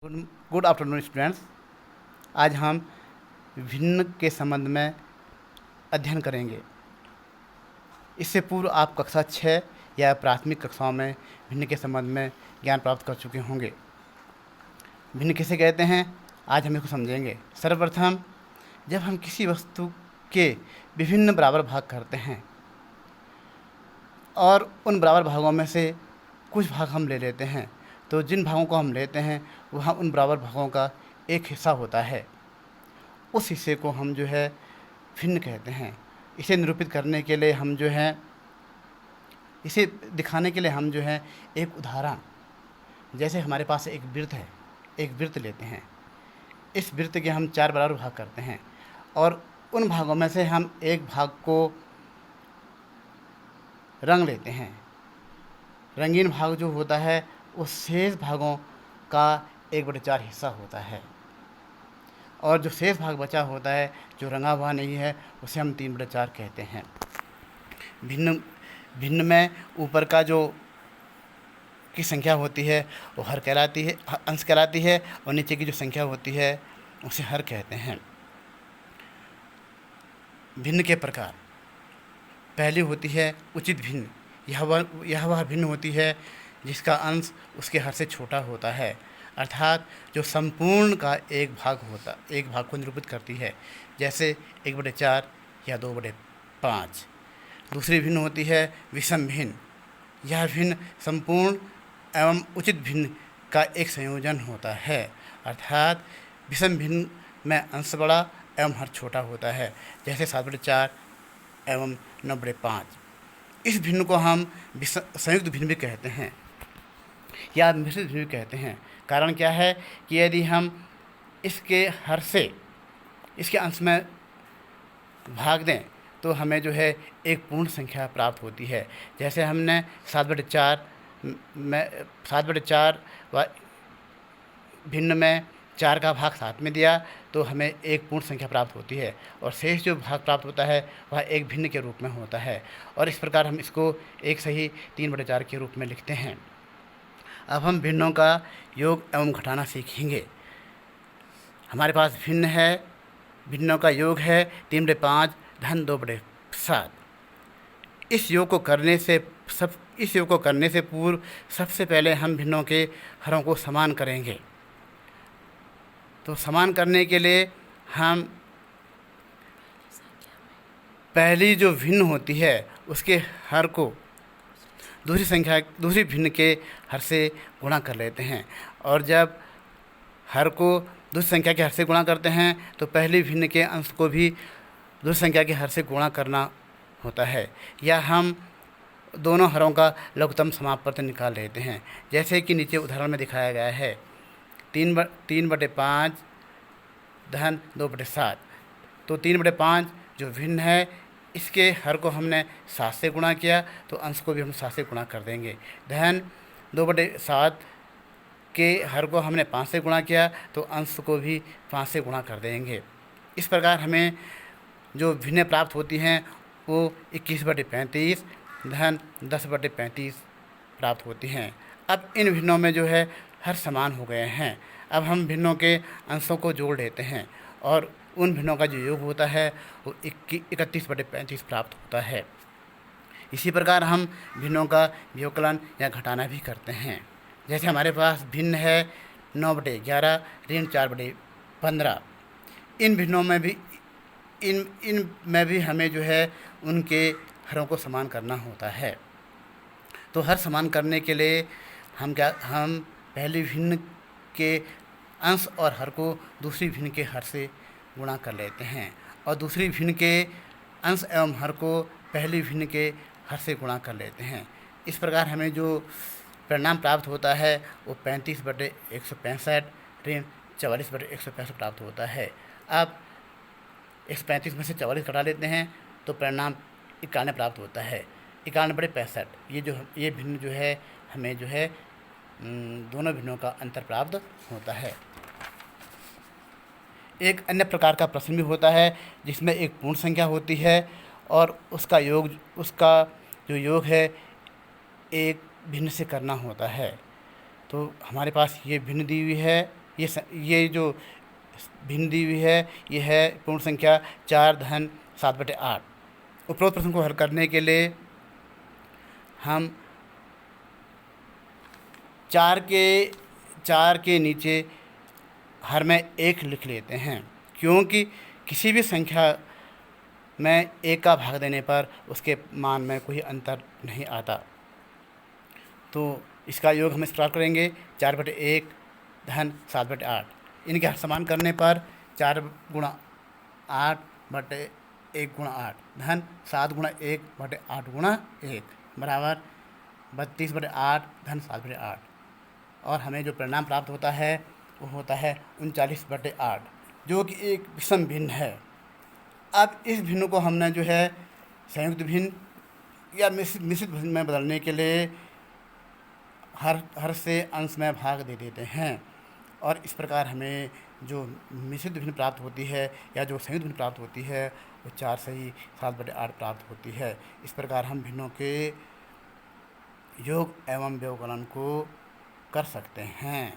Good good afternoon students. आज हम भिन्न के संबंध में अध्ययन करेंगे। इससे पूर्व आप कक्षा 6 या प्राथमिक कक्षाओं में भिन्न के संबंध में ज्ञान प्राप्त कर चुके होंगे। भिन्न किसे कहते हैं, आज हम इसको समझेंगे। सर्वप्रथम, जब हम किसी वस्तु के विभिन्न बराबर भाग करते हैं और उन बराबर भागों में से कुछ भाग हम ले लेते हैं, तो जिन भागों को हम लेते हैं वहाँ उन बराबर भागों का एक हिस्सा होता है। उस हिस्से को हम भिन्न कहते हैं। इसे निरूपित करने के लिए हम इसे दिखाने के लिए हम एक उदाहरण, जैसे हमारे पास एक वृत्त है, एक वृत्त लेते हैं। इस वृत्त के हम 4 बराबर भाग करते हैं और उन भागों में से हम एक भाग को रंग लेते हैं। रंगीन भाग जो होता है उस शेष भागों का 1/4 हिस्सा होता है, और जो शेष भाग बचा होता है, जो रंगा हुआ नहीं है, उसे हम 3/4 कहते हैं। भिन्न में ऊपर का जो की संख्या होती है वो हर कहलाती है, अंश कहलाती है, और नीचे की जो संख्या होती है उसे हर कहते हैं। भिन्न के प्रकार, पहली होती है उचित भिन्न। यह वह भिन्न होती है जिसका अंश उसके हर से छोटा होता है, अर्थात जो संपूर्ण का एक भाग को निरूपित करती है, जैसे 1/4 या 2/5। दूसरी भिन्न होती है विषम भिन्न। यह भिन्न संपूर्ण एवं उचित भिन्न का एक संयोजन होता है, अर्थात विषम भिन्न में अंश बड़ा एवं हर छोटा होता है, जैसे 7/4 एवं 9/5। इस भिन्न को हम संयुक्त भिन्न भी कहते हैं या मिश्रित भिन्न भी कहते हैं। कारण क्या है कि यदि हम इसके हर से इसके अंश में भाग दें तो हमें एक पूर्ण संख्या प्राप्त होती है। जैसे हमने 7/4 भिन्न में 4 का भाग 7 में दिया तो हमें एक पूर्ण संख्या प्राप्त होती है, और शेष जो भाग प्राप्त होता है वह एक भिन्न के रूप में होता है, और इस प्रकार हम इसको एक सही 3/4 के रूप में लिखते हैं। अब हम भिन्नों का योग एवं घटाना सीखेंगे। हमारे पास भिन्न है, भिन्नों का योग है 3/5 धन 2/7। इस योग को करने से पूर्व सबसे पहले हम भिन्नों के हरों को समान करेंगे। तो समान करने के लिए हम पहली जो भिन्न होती है उसके हर को दूसरी भिन्न के हर से गुणा कर लेते हैं, और जब हर को दूसरी संख्या के हर से गुणा करते हैं तो पहली भिन्न के अंश को भी दूसरी संख्या के हर से गुणा करना होता है, या हम दोनों हरों का लघुत्तम समापवर्त निकाल लेते हैं, जैसे कि नीचे उदाहरण में दिखाया गया है। 3/5 धन 2/7। तो 3/5 जो भिन्न है, इसके हर को हमने 7 से गुणा किया तो अंश को भी हम 7 से गुणा कर देंगे। धन 2/7 के हर को हमने 5 से गुणा किया तो अंश को भी 5 से गुणा कर देंगे। इस प्रकार हमें जो भिन्न प्राप्त होती हैं वो 21/35 धन 10/35 प्राप्त होती हैं। अब इन भिन्नों में हर समान हो गए हैं। अब हम भिन्नों के अंशों को जोड़ लेते हैं और उन भिन्नों का जो योग होता है वो 31/35 प्राप्त होता है। इसी प्रकार हम भिन्नों का व्युत्कलन या घटाना भी करते हैं। जैसे हमारे पास भिन्न है 9/11 ऋण 4/15। इन भिन्नों में भी हमें उनके हरों को समान करना होता है। तो हर समान करने के लिए हम पहली भिन्न के अंश और हर को दूसरी भिन्न के हर से गुणा कर लेते हैं, और दूसरी भिन्न के अंश एवं हर को पहली भिन्न के हर से गुणा कर लेते हैं। इस प्रकार हमें जो परिणाम प्राप्त होता है वो 35/165 ऋण 44/165 प्राप्त होता है। अब 135 में से 44 घटा लेते हैं तो परिणाम 91 प्राप्त होता है। 91/65 ये भिन्न हमें दोनों भिन्नों का अंतर प्राप्त होता है। एक अन्य प्रकार का प्रश्न भी होता है जिसमें एक पूर्ण संख्या होती है और उसका जो योग है एक भिन्न से करना होता है। तो हमारे पास ये भिन्न दी हुई है, ये जो भिन्न दी हुई है ये है पूर्ण संख्या 4 धन 7/8। उपरोक्त प्रश्न को हल करने के लिए हम 4 के नीचे हर में 1 लिख लेते हैं, क्योंकि किसी भी संख्या में 1 का भाग देने पर उसके मान में कोई अंतर नहीं आता। तो इसका योग हम इस प्रकार करेंगे, 4/1 धन 7/8। इनके हर समान करने पर 4 गुणा 8/1 गुणा 8 धन 7 गुणा 1/8 गुणा 1 बराबर 32/8 धन 7/8। और हमें जो परिणाम प्राप्त होता है वो होता है 39/8, जो कि एक विषम भिन्न है। अब इस भिन्न को हमने जो है संयुक्त भिन्न या मिश्रित भिन्न में बदलने के लिए हर से अंश में भाग दे देते हैं, और इस प्रकार हमें जो मिश्रित भिन्न प्राप्त होती है या जो संयुक्त भिन्न प्राप्त होती है वो 4 से ही 7/8 प्राप्त होती है। इस प्रकार हम भिन्नों के योग एवं व्यवकलन को कर सकते हैं।